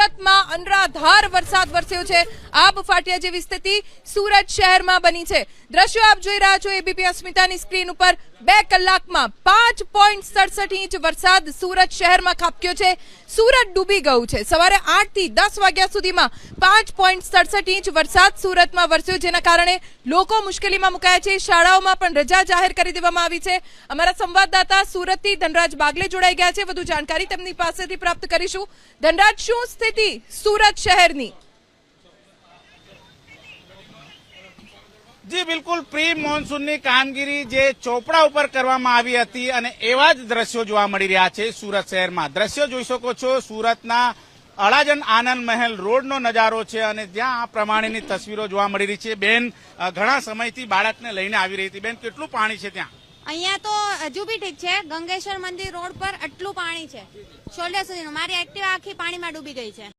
સુરતમાં અનરાધાર વરસાદ વરસ્યો છે। આબ ફાટ્યા જેવી સ્થિતિ સુરત શહેરમાં બની છે। દ્રશ્યો આપ જોઈ રહ્યા છો એબીપી અસ્મિતાની સ્ક્રીન ઉપર 2 કલાકમાં 5.67 ઇંચ વરસાદ સુરત શહેરમાં ખાબક્યો છે। સુરત ડૂબી ગયું છે। સવારે 8 થી 10 વાગ્યા સુધીમાં 5.67 ઇંચ વરસાદ સુરતમાં વરસ્યો, જેના કારણે લોકો મુશ્કેલીમાં મુકાયા છે। શાળાઓમાં પણ રજા જાહેર કરી દેવામાં આવી છે। અમારા સંવાદદાતા સુરતથી ધનરાજ બાગલે જોડાઈ ગયા છે। વધુ જાણકારી તેમની પાસેથી પ્રાપ્ત કરીશું। ધનરાજ, શું સ્થિતિ સુરત શહેરની? જી બિલકુલ, પ્રી મોન્સૂનની કામગીરી જે ચોપડા ઉપર કરવામાં આવી હતી અને એવા જ દ્રશ્યો જોવા મળી રહ્યા છે સુરત શહેરમાં। દ્રશ્યો જોઈ શકો છો, સુરતના અડાજણ આનંદ મહેલ રોડનો નજારો છે અને જ્યાં આ પ્રમાણેની તસવીરો જોવા મળી રહી છે। બેન ઘણા સમયથી બાળકને લઈને આવી રહી હતી। બેન, કેટલું પાણી છે ત્યાં? અહીંયા તો હજુ બી ઠીક છે। ગંગેશ્વર મંદિર રોડ પર આટલું પાણી છે, શોલ્ડર સુધીનું। મારી એક્ટિવા આખી પાણીમાં ડૂબી ગઈ છે।